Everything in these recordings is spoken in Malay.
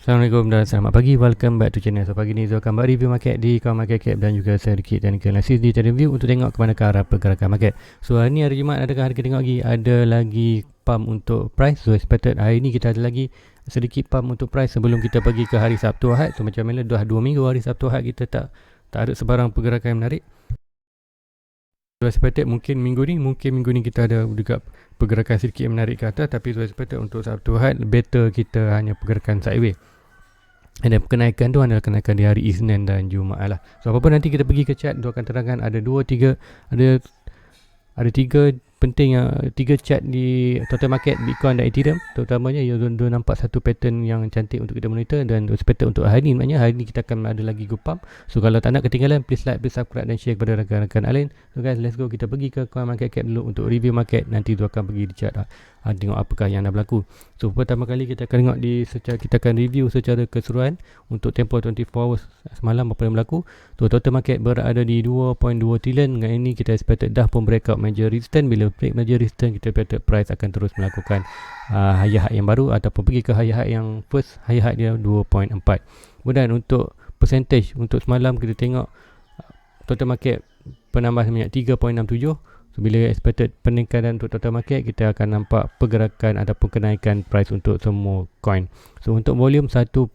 Assalamualaikum dan selamat pagi. Welcome back to channel. So pagi ni Zul akan buat review market di kawan market cap dan juga sedikit technical analysis di review untuk tengok ke mana ke arah pergerakan market. So hari ni hari Jumaat, adakah kita tengok lagi ada lagi pump untuk price. So expected hari ni kita ada lagi sedikit pump untuk price sebelum kita pergi ke hari Sabtu Ahad. So macam mana dah 2 minggu hari Sabtu Ahad kita tak ada sebarang pergerakan yang menarik. So expected mungkin minggu ni kita ada juga pergerakan sedikit yang menarik ke atas, tapi so expected untuk Sabtu Ahad better kita hanya pergerakan sideways. Dan kenaikan tu adalah kenaikan di hari Isnin dan Jumaat lah. So apa-apa nanti kita pergi ke chart, tu akan terangkan ada 3 penting yang 3 chart di total market Bitcoin dan Ethereum terutamanya. You nampak satu pattern yang cantik untuk kita monitor dan expected untuk hari ni. Maknanya hari ni kita akan ada lagi go pump. So kalau tak nak ketinggalan, please like, please subscribe dan share kepada rakan-rakan lain. So guys, let's go, kita pergi ke coin market cap dulu untuk review market. Nanti tu akan pergi di chart tengok apakah yang dah berlaku. So pertama kali kita akan tengok kita akan review secara keseluruhan untuk tempoh 24 hours semalam apa yang berlaku. So total market berada di 2.2 trilion. Dengan ini kita expected dah pun breakout major resistance. Bila break major resistance, kita expected price akan terus melakukan higher high yang baru ataupun pergi ke higher high yang first. Higher high dia 2.4. Kemudian untuk percentage untuk semalam kita tengok total market penambah sebanyak 3.67. So bila expected peningkatan untuk total market, kita akan nampak pergerakan ataupun kenaikan price untuk semua coin. So untuk volume 1.25,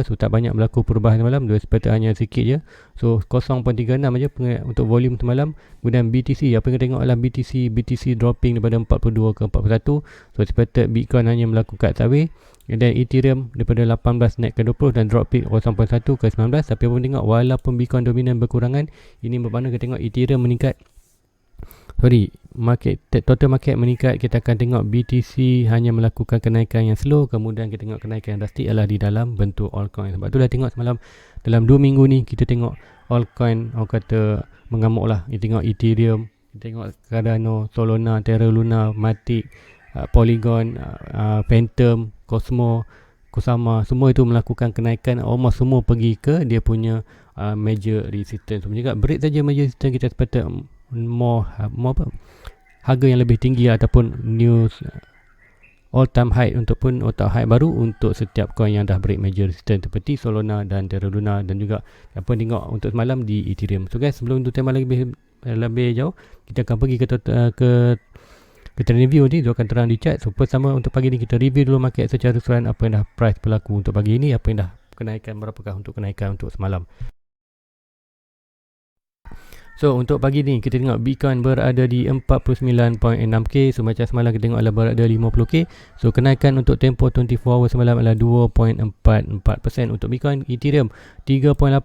so tak banyak berlaku perubahan semalam. Dia expected hanya sikit je. So 0.36 aja untuk volume semalam. Kemudian BTC, apa yang kita tengok adalah BTC dropping daripada 42 ke 41. So expected Bitcoin hanya melakukan sideways. Dan Ethereum daripada 18 naik ke 20 dan drop peak 0.1 ke 19. Tapi apa pun tengok, walaupun Bitcoin dominan berkurangan, ini bermakna kita tengok Ethereum meningkat. Total market meningkat. Kita akan tengok BTC hanya melakukan kenaikan yang slow. Kemudian kita tengok kenaikan yang drastik adalah di dalam bentuk altcoin. Sebab tu dah tengok semalam dalam 2 minggu ni kita tengok altcoin orang kata mengamuk lah. Kita tengok Ethereum, kita tengok Cardano, Solana, Terra Luna, Matic, Polygon, Phantom, Cosmo, Kusama, semua itu melakukan kenaikan. Almost semua pergi ke dia punya major resistance. So juga break saja major resistance, kita expected more harga yang lebih tinggi ataupun new all time high ataupun all time high baru untuk setiap coin yang dah break major resistance seperti Solana dan Terra Luna dan juga apa tengok untuk semalam di Ethereum. So guys, sebelum tu tema lebih jauh, kita akan pergi ke review ni. Dia akan terang di chat. So pertama untuk pagi ni kita review dulu market secara keseluruhan, apa yang dah price berlaku untuk pagi ni, apa yang dah kenaikan, berapakah untuk kenaikan untuk semalam. So untuk pagi ni kita tengok Bitcoin berada di 49.6k. So macam semalam kita tengok adalah berada 50k. So kenaikan untuk tempoh 24 hours semalam adalah 2.44% untuk Bitcoin. Ethereum 3.8.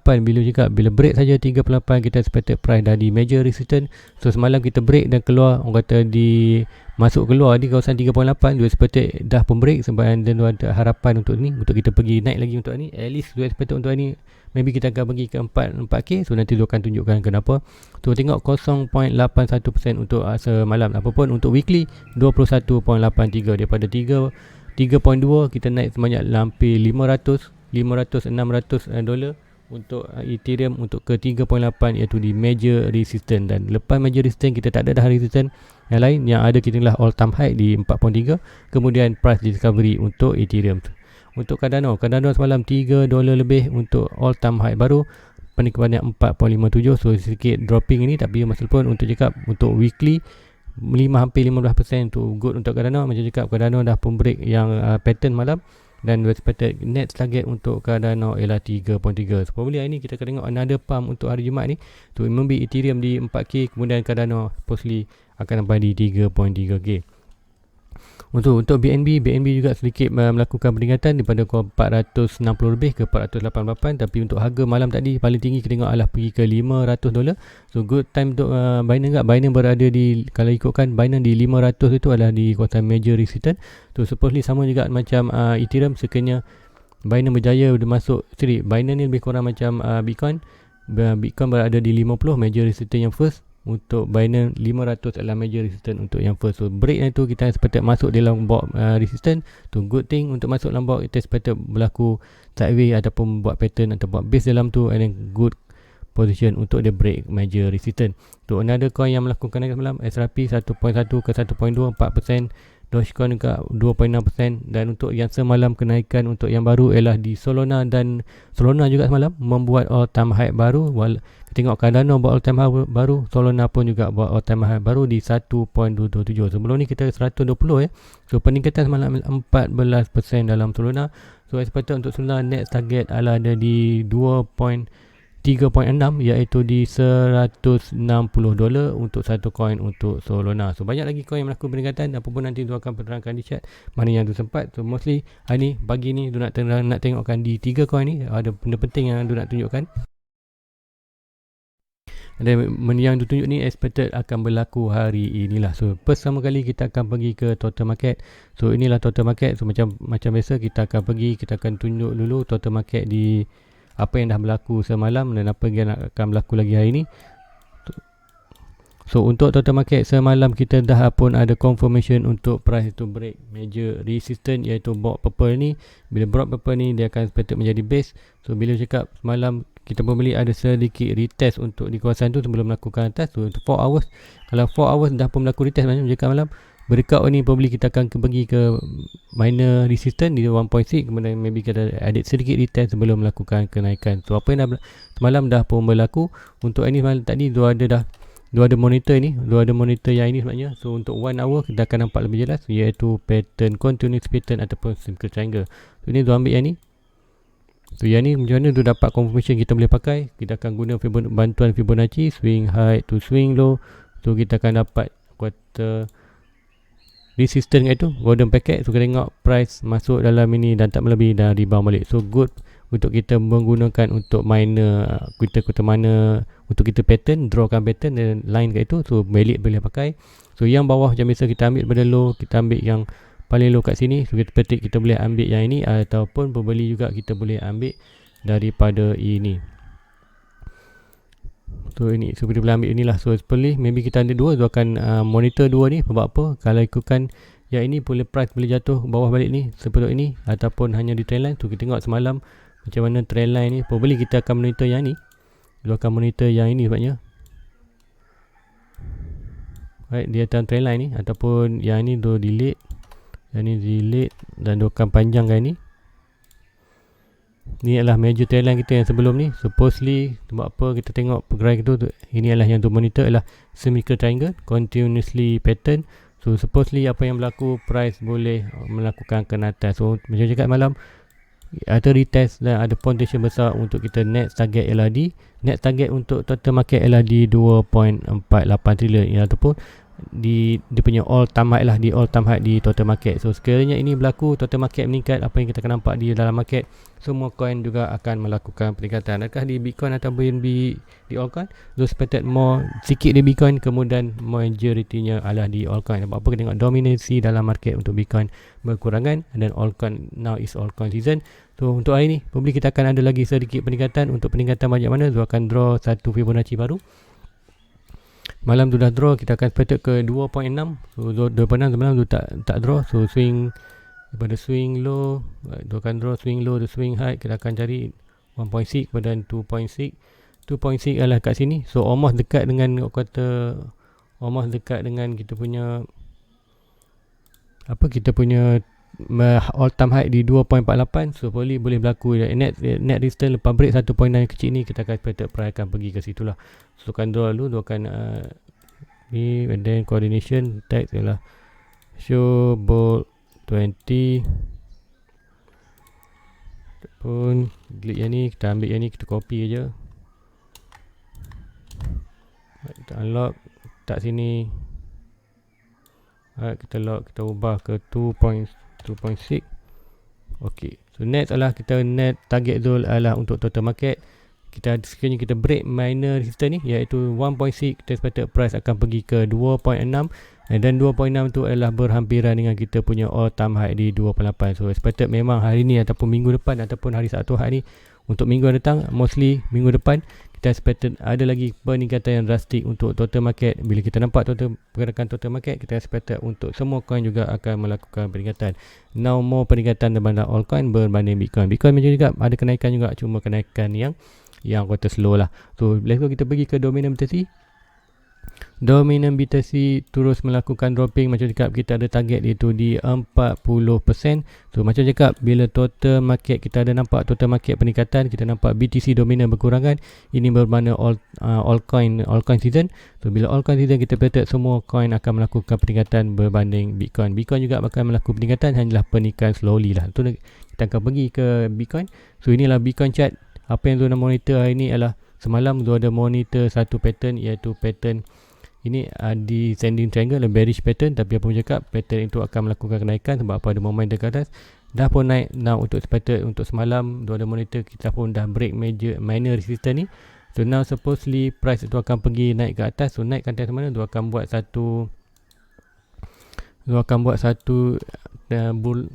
Bila break saja 3.8, kita expected price dah di major resistance. So semalam kita break dan keluar, orang kata masuk keluar di kawasan 3.8. Dua expected dah pun break sebab dan ada harapan untuk ni, untuk kita pergi naik lagi untuk ni. At least dua expected untuk ni maybe kita akan pergi ke 4k. So nanti dia akan tunjukkan kenapa. Tu tengok 0.81% untuk semalam. Apapun untuk weekly 21.83. Daripada 3.2 kita naik sebanyak hampir 500-600 dolar untuk Ethereum untuk ke 3.8, iaitu di major resistance. Dan lepas major resistance kita tak ada dah resistance yang lain. Yang ada kita adalah all time high di 4.3. Kemudian price discovery untuk Ethereum. Untuk Cardano semalam 3 dolar lebih untuk all time high baru, peningkatan 4.57. So sedikit dropping ini, tapi masa pun untuk cakap untuk weekly hampir 15% tu good untuk Cardano. Macam cakap Cardano dah pun break yang pattern malam dan expected net target untuk Cardano ialah 3.3. So probably hari ni kita akan tengok another pump untuk hari Jumaat ni. Tu maybe Ethereum di 4k, kemudian Cardano possibly akan sampai di 3.3k. Untuk BNB juga sedikit melakukan peningkatan daripada 460 lebih ke 488. Tapi untuk harga malam tadi paling tinggi kita tengok adalah pergi ke 500 dolar. So good time untuk Binance Binance berada di, kalau ikutkan Binance di 500 itu adalah di kawasan major resistance. So supposedly sama juga macam Ethereum. Sekiranya Binance berjaya masuk Binance ni lebih kurang macam Bitcoin berada di 50 major resistance yang first. Untuk Binance 500 adalah major resistance untuk yang first. So break itu kita expected masuk dalam box resistance. Tu good thing untuk masuk dalam box. Kita expected berlaku sideways ataupun buat pattern atau buat base dalam tu, and then good position untuk dia break major resistance. Tu another coin yang melakukan kenaikan semalam, SRP 1.1 ke 1.2, 4% Dogecoin juga 2.6%. Dan untuk yang semalam kenaikan untuk yang baru ialah di Solana, dan Solana juga semalam membuat all time high baru. Kita tengok Cardano buat all time high baru, Solana pun juga buat all time high baru di 1.227. Sebelum ni kita 120 ya. So peningkatan semalam 14% dalam Solana. So expected untuk Solana next target adalah ada di 3.6, iaitu di $160 untuk satu coin untuk Solana. So banyak lagi coin yang melakukan peningkatan. Apa pun nanti tu akan penerangkan di chat mana yang tu sempat. So mostly hari ni, pagi ni tu nak tengokkan di 3 coin ni. Ada benda penting yang tu nak tunjukkan. Dan yang ditunjuk ni expected akan berlaku hari inilah. So pertama kali kita akan pergi ke total market. So inilah total market. So macam biasa kita akan pergi, kita akan tunjuk dulu total market di apa yang dah berlaku semalam dan apa yang akan berlaku lagi hari ini. So untuk total market semalam kita dah pun ada confirmation untuk price to break major resistance, iaitu block purple ni. Bila block purple ni dia akan expected menjadi base. So bila cakap semalam kita pembeli ada sedikit retest untuk di kawasan tu sebelum melakukan atas. So untuk 4 hours, kalau 4 hours dah pun berlaku retest macam cakap malam, breakout ni probably kita akan pergi ke minor resistance di 1.6, kemudian maybe kita ada sedikit retest sebelum melakukan kenaikan. So apa yang dah semalam dah pun berlaku. Untuk ini semalam tadi dua ada monitor ni, dua ada monitor yang ini sebenarnya. So untuk 1 hour kita akan nampak lebih jelas, iaitu pattern continuous pattern ataupun circle triangle. So ni tu ambil yang ni. So yang ni macam mana tu dapat confirmation kita boleh pakai. Kita akan guna bantuan Fibonacci, swing high to swing low. So kita akan dapat quarter resistance kat itu, golden packet. So kita tengok price masuk dalam ini dan tak melebihi dan rebound balik. So good untuk kita menggunakan untuk miner, kita mana untuk kita pattern, drawkan pattern dan line kat itu. So balik boleh pakai. So yang bawah macam biasa kita ambil pada low, kita ambil yang paling low kat sini. So kita petik, kita boleh ambil yang ini, ataupun pembeli juga kita boleh ambil daripada ini. So ini, so kita boleh ambil inilah. So seperti maybe kita ada dua, tu akan monitor dua ni. Sebab apa? Kalau ikutkan yang ini boleh price boleh jatuh bawah balik ni seperti ini, ataupun hanya di trend line. So kita tengok semalam macam mana trend line ni. Probably kita akan monitor yang ni. Dia akan monitor yang ini sebabnya. Right, dia akan trend line ni, ataupun yang ni tu delete. Yang ni delete dan dia akan panjangkan ni. Ni adalah major trend line kita yang sebelum ni. Supposedly sebab apa kita tengok pergerakan tu, ini adalah yang tu monitor adalah semi-circle triangle, continuously pattern. So supposedly apa yang berlaku, price boleh melakukan ke atas. So macam cakap malam, ada retest dan ada potential besar untuk kita next target ialah di next target untuk total market ialah di 2.48 trilion, ataupun di dia punya all time high lah, di all time high di total market. So sekiranya ini berlaku, total market meningkat, apa yang kita akan nampak di dalam market, semua coin juga akan melakukan peningkatan. Adakah di Bitcoin ataupun di altcoin? So expected more sikit di Bitcoin, kemudian majoritinya adalah di altcoin. Sebab apa kita tengok dominasi dalam market untuk Bitcoin berkurangan, dan altcoin now is altcoin season. So untuk hari ni probably kita akan ada lagi sedikit peningkatan. Untuk peningkatan banyak mana, so akan draw satu Fibonacci baru. Malam tu dah draw, kita akan expected ke 2.6. So 2.6 semalam tu tak draw. So swing daripada swing low, tu akan draw swing low to swing high. Kita akan cari 1.6 kemudian 2.6. 2.6 adalah kat sini. So almost dekat dengan kita punya kita punya all time high di 2.48. So boleh berlaku net resistance lepas break 1.9 kecil ni, kita akan expected price akan pergi ke situ lah. So akan draw dulu, tu akan ni, and then coordination text ialah show bold 20 pun delete yang ni, kita ambil yang ni, kita copy je, kita unlock tak sini. Kita lock, kita ubah ke 2.6. Ok, so next adalah kita net target zone adalah untuk total market. Sekiranya kita break minor resistance ni, iaitu 1.6, kita expected price akan pergi ke 2.6, dan 2.6 tu adalah berhampiran dengan kita punya all time high di 2.8. So expected memang hari ni ataupun minggu depan ataupun hari Sabtu hari ni, untuk minggu datang, mostly minggu depan, kita expected ada lagi peningkatan yang drastik untuk total market. Bila kita nampak pergerakan total market, kita expected untuk semua coin juga akan melakukan peningkatan. Now more peningkatan daripada all coin berbanding Bitcoin. Bitcoin macam juga ada kenaikan juga, cuma kenaikan yang kata slow lah. So let's go, kita pergi ke dominant MACD. Dominant BTC terus melakukan dropping. Macam cakap, kita ada target iaitu di 40%. So macam cakap, bila total market, kita ada nampak total market peningkatan, kita nampak BTC dominan berkurangan. Ini bermakna all coin season. So bila all coin season, kita predict semua coin akan melakukan peningkatan berbanding Bitcoin. Bitcoin juga akan melakukan peningkatan, hanyalah peningkatan slowly lah. So kita akan pergi ke Bitcoin. So inilah Bitcoin chart. Apa yang Zona monitor hari ini adalah, semalam Zona ada monitor satu pattern, iaitu pattern ini descending triangle, bearish pattern. Tapi apa pun cakap, pattern itu akan melakukan kenaikan sebab apa, ada momentum ke atas. Dah pun naik. Now untuk pattern untuk semalam, Zona monitor kita pun dah break minor resistance ni. So now supposedly price itu akan pergi naik ke atas. So naik ke atas mana, dia akan buat satu bull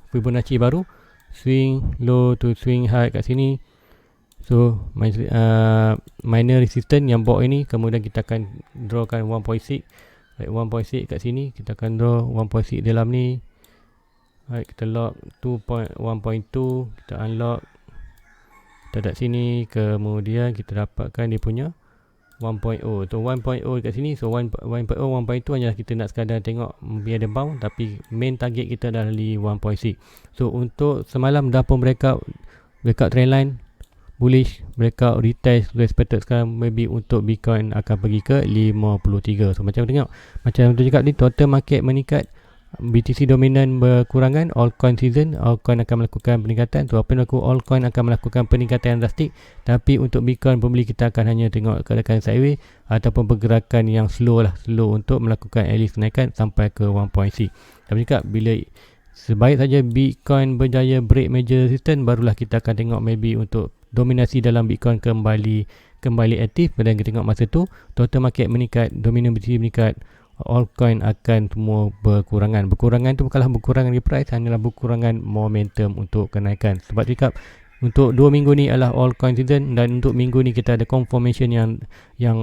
Fibonacci baru, swing low to swing high kat sini. So minor resistance yang bawah ini, kemudian kita akan drawkan 1.6. Right, 1.6 kat sini, kita akan draw 1.6 dalam ni. Right, kita lock 1.2, kita unlock, kita kat sini, kemudian kita dapatkan dia punya 1.0. So 1.0 kat sini. So 1.0, 1.2 hanyalah kita nak sekadar tengok biar ada bounce, tapi main target kita adalah di 1.6. So untuk semalam dah pun breakout trendline bullish, breakout retest expected. Sekarang maybe untuk Bitcoin akan pergi ke 53. So macam tengok, macam tu cakap ni, total market meningkat, BTC dominan berkurangan, all coin season, all coin akan melakukan peningkatan. So apa yang aku, all coin akan melakukan peningkatan yang drastik. Tapi untuk Bitcoin, pembeli kita akan hanya tengok keadaan sideways ataupun pergerakan yang slow untuk melakukan at least kenaikan sampai ke 1.6. Tapi cakap, bila sebaik saja Bitcoin berjaya break major resistance, barulah kita akan tengok maybe untuk dominasi dalam Bitcoin kembali aktif. Dan kita tengok masa tu total market meningkat, dominan BTC meningkat, all coin akan semua berkurangan. Berkurangan tu bukanlah berkurangan di price, hanyalah berkurangan momentum untuk kenaikan. Sebab cakap, untuk 2 minggu ni adalah all coin season, dan untuk minggu ni kita ada confirmation yang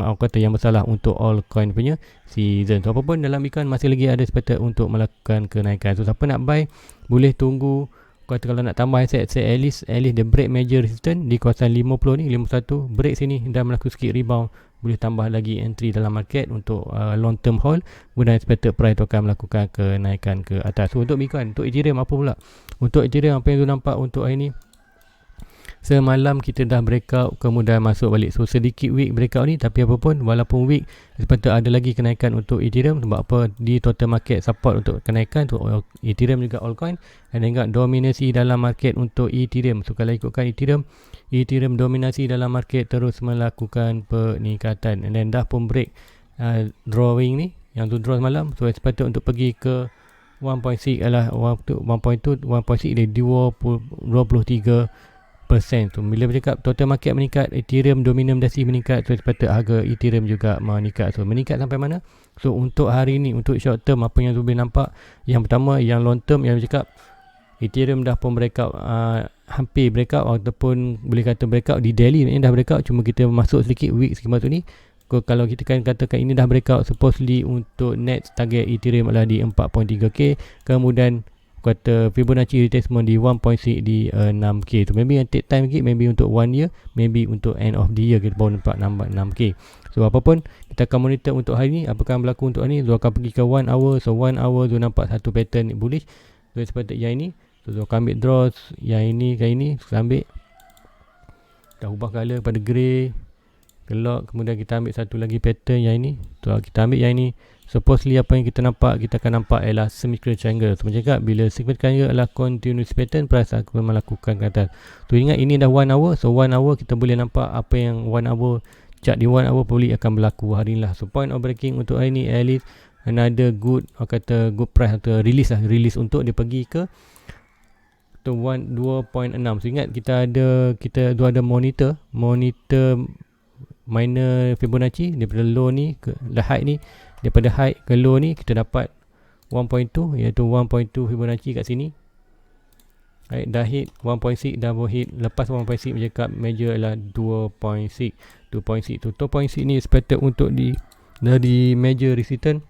aku kata yang bersalah untuk all coin punya season. So apapun dalam Bitcoin masih lagi ada expected untuk melakukan kenaikan. So siapa nak buy, boleh tunggu. Kata kalau nak tambah aset at least dia break major resistance di kawasan 50 ni, 51, break sini dan melakukan sikit rebound, boleh tambah lagi entry dalam market untuk long term hold. Kemudian expected price tu akan melakukan kenaikan ke atas. So untuk Bitcoin, untuk Ethereum apa pula? Untuk Ethereum, apa yang tu nampak untuk hari ni, semalam kita dah breakout, kemudian masuk balik. So sedikit weak breakout ni, tapi apapun, walaupun weak, sepatutnya ada lagi kenaikan untuk Ethereum. Sebab apa, di total market support untuk kenaikan untuk Ethereum juga altcoin, dan juga dominasi dalam market untuk Ethereum. So kalau ikutkan Ethereum dominasi dalam market terus melakukan peningkatan, dan dah pun break drawing ni, yang tu draw semalam. So sepatutnya untuk pergi ke 1.6 adalah 1.2, 1.6 dia 23%. So bila bercakap total market meningkat, Ethereum dominant dasi meningkat, so sepatutnya harga Ethereum juga meningkat. So meningkat sampai mana? So untuk hari ni, untuk short term, apa yang tu boleh nampak, yang pertama, yang long term, yang bercakap Ethereum dah pun breakout, hampir breakout ataupun boleh kata breakout di daily ni dah breakout. Cuma kita masuk sedikit weak sikit tu ni. Kalau kita kan katakan ini dah breakout, supposedly untuk next target Ethereum adalah di 4.3k, kemudian kata Fibonacci retracement di 1.6 di 6k. So maybe yang take time sikit, maybe untuk 1 year, maybe untuk end of the year kita baru nampak 6k. So apapun, kita akan monitor untuk hari ni, apakah yang berlaku untuk hari ni. So akan pergi ke 1 hour. So 1 hour tu nampak satu pattern bullish. So sepatutnya yang ini, so akan ambil draws yang ini ke ini. So ambil, dah ubah color pada grey, lock, kemudian kita ambil satu lagi pattern yang ini. So kita ambil yang ini. Supposedly apa yang kita nampak, kita akan nampak ialah symmetrical triangle. So macam cakap, bila symmetrical triangle adalah continuous pattern, price akan melakukan ke atas. So ingat, ini dah 1 hour. So 1 hour kita boleh nampak apa yang 1 hour chart di 1 hour probably akan berlaku hari ni lah. So point of breaking untuk hari ni, at least another good, good price atau release untuk dia pergi ke 2.6. So ingat, kita ada monitor minor Fibonacci daripada low ni ke high ni, daripada high ke low ni kita dapat 1.2, iaitu 1.2 Fibonacci kat sini. Right, dah hit 1.6, dah hit lepas 1.6 bercakap major adalah 2.6 tu 2.6 ni expected untuk dari major resistance.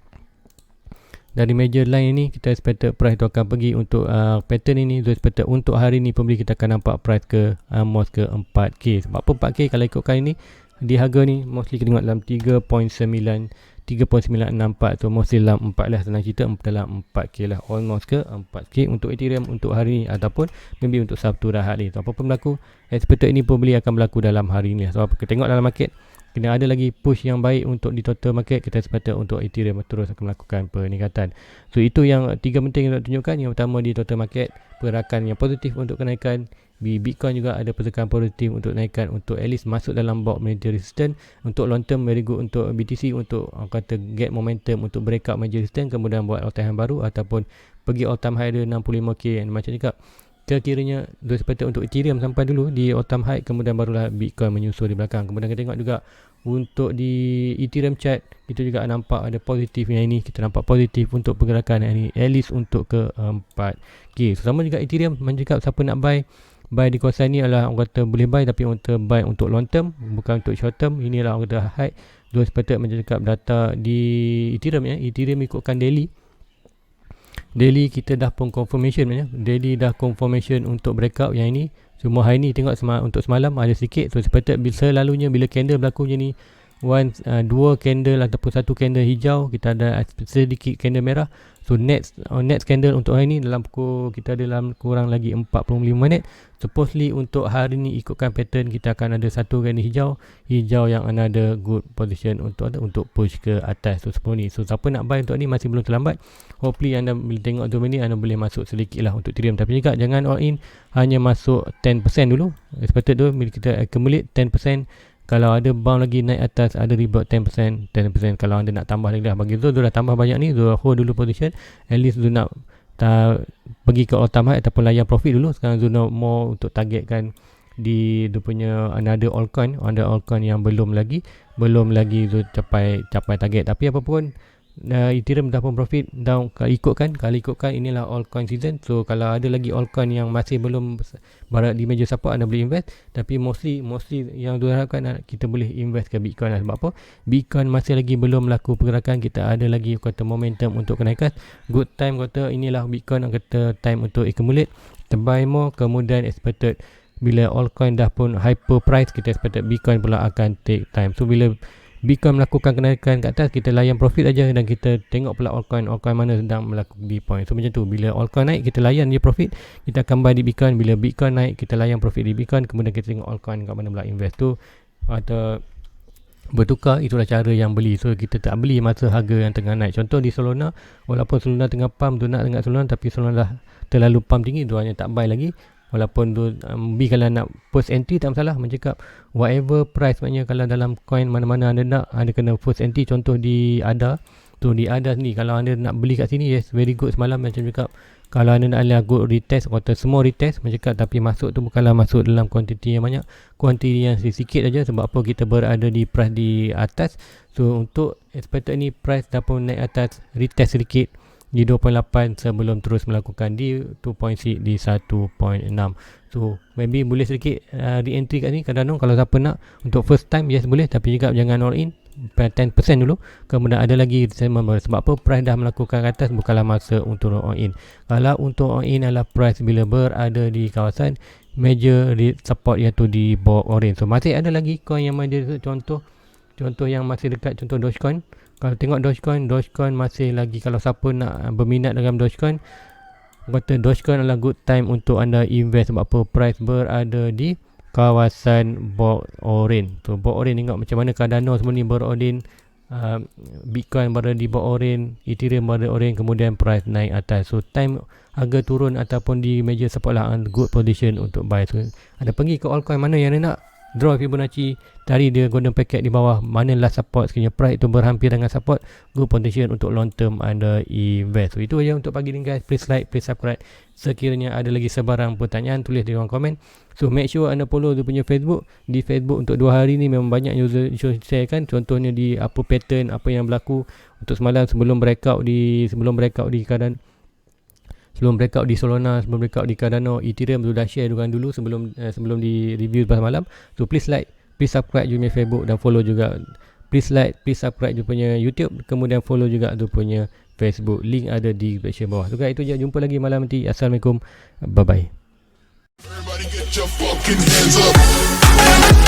Dari major line ini kita expected price tu akan pergi untuk pattern ini. So expected untuk hari ni pembeli kita akan nampak price ke almost ke 4k. Sebab apa 4k? Kalau ikutkan ini di harga ni mostly kita tengok dalam 3.964, so mostly dalam 4 lah, senang cerita dalam 4K lah, almost ke 4K untuk Ethereum untuk hari ni ataupun maybe untuk Sabtu dan hari ni. So apa pun berlaku, expected ini probably akan berlaku dalam hari ni. So kita tengok dalam market, kena ada lagi push yang baik untuk di total market, kita sepatutnya untuk Ethereum terus akan melakukan peningkatan. So itu yang 3 penting untuk tunjukkan. Yang pertama, di total market pergerakan yang positif untuk kenaikan. Di Bitcoin juga ada pergerakan positif untuk naikkan, untuk at least masuk dalam box major resistance. Untuk long term very good untuk BTC, untuk kata get momentum untuk break up major resistance, kemudian buat all time high baru ataupun pergi all time high dia 65k. Macam cakap, kira-kiranya sepatutnya untuk Ethereum sampai dulu di all time high, kemudian barulah Bitcoin menyusul di belakang. Kemudian kita tengok juga untuk di Ethereum chart, kita juga nampak ada positif yang ini, kita nampak positif untuk pergerakan yang ini at least untuk ke 4K. So, sama juga Ethereum, mencakap siapa nak buy di kawasan ni adalah orang kata boleh buy, tapi untuk buy untuk long term, bukan untuk short term. Inilah orang kata high. So sepatutnya mencakap data di Ethereum Ethereum ikutkan daily kita dah pun confirmation daily dah confirmation untuk breakout yang ini. Semua hari ni tengok untuk semalam ada sikit. So sepatutnya selalunya bila candle berlaku macam ni, dua candle ataupun satu candle hijau, kita ada sedikit candle merah. So next candle untuk hari ni kita ada dalam kurang lagi 45 minit. Supposedly untuk hari ni ikutkan pattern, kita akan ada satu candle hijau yang ada good position untuk push ke atas. So seperti ni. So siapa nak buy untuk ni masih belum terlambat. Hopefully anda bila tengok tu ni, anda boleh masuk sedikit lah untuk Ethereum. Tapi juga jangan all in, hanya masuk 10% dulu. Sepatutnya tu bila kita accumulate 10%. Kalau ada bound lagi naik atas, ada rebound 10%. Kalau anda nak tambah lagi lah, bagi Zul dah tambah banyak ni, Zul hold dulu position. At least Zul nak pergi ke all time high ataupun layan profit dulu. Sekarang Zul nak more untuk targetkan di dia punya another altcoin yang belum lagi Zul capai target. Tapi apapun, Ethereum dah pun profit down. Kalau ikutkan inilah altcoin season. So kalau ada lagi altcoin yang masih belum berada di major support, anda boleh invest. Tapi mostly yang diharapkan kita boleh invest ke Bitcoin lah. Sebab apa? Bitcoin masih lagi belum melakukan pergerakan. Kita ada lagi kata momentum untuk kenaikan. Good time kata inilah Bitcoin kata time untuk accumulate, to buy more. Kemudian expected bila altcoin dah pun hyper price, kita expected Bitcoin pula akan take time. So bila Bitcoin melakukan kenaikan ke atas, kita layan profit aja dan kita tengok pula altcoin mana sedang melakukan di point. So macam tu, bila altcoin naik kita layan dia profit, kita akan buy di Bitcoin. Bila Bitcoin naik kita layan profit di Bitcoin, kemudian kita tengok altcoin kat mana pula invest tu atau bertukar. Itulah cara yang beli. So kita tak beli masa harga yang tengah naik. Contoh di Solana, walaupun Solana tengah pump tu nak dengan Solana, tapi Solana dah terlalu pump tinggi, tu hanya tak buy lagi. Walaupun tu kalau nak post entry tak masalah, mencakap whatever price, maknanya kalau dalam coin mana-mana anda nak, anda kena post entry. Contoh di ADA ni, kalau anda nak beli kat sini, yes very good. Semalam macam cakap, kalau anda nak good retest, kata semua retest mencakap, tapi masuk tu bukanlah masuk dalam kuantiti yang banyak, kuantiti yang sikit aja. Sebab apa? Kita berada di price di atas. So untuk expected ni price dah pun naik atas, retest sedikit di 2.8 sebelum terus melakukan di 2.6 di 1.6. So maybe boleh sedikit re-entry kat ni kadang-kadang kalau siapa nak untuk first time, yes boleh. Tapi juga jangan all in, 10% dulu. Kemudian ada lagi sebab apa? Price dah melakukan ke atas, bukanlah masa untuk all in. Kalau untuk all in adalah price bila berada di kawasan major support, iaitu di bawah orange. So masih ada lagi coin yang major, contoh yang masih dekat, contoh Dogecoin. Kalau tengok Dogecoin masih lagi, kalau siapa nak berminat dalam Dogecoin, kata Dogecoin adalah good time untuk anda invest. Sebab apa? Price berada di kawasan box orange. So box orange, tengok macam mana Cardano semua ni berorange, Bitcoin berada di box orange, Ethereum berada orange, kemudian price naik atas. So time harga turun ataupun di major support lah, good position untuk buy. So anda pergi ke altcoin mana yang anda nak, draw Fibonacci, cari dia golden packet di bawah, mana last support, sekiranya price itu berhampir dengan support, good potential untuk long term anda invest. So itu aja untuk pagi ni guys. Please like, please subscribe. Sekiranya ada lagi sebarang pertanyaan, tulis di ruang komen. So make sure anda follow dia punya Facebook. Di Facebook untuk 2 hari ni memang banyak user share kan, contohnya di apa pattern, apa yang berlaku untuk semalam sebelum breakout di Solana, sebelum breakout di Cardano. Ethereum sudah share dulu sebelum di review pas malam. So please like, please subscribe juga Facebook dan follow juga. Please like, please subscribe dia punya YouTube, kemudian follow juga dia punya Facebook. Link ada di description bawah. So guys, itu je, jumpa lagi malam nanti. Assalamualaikum. Bye bye. Everybody get your fucking hands up.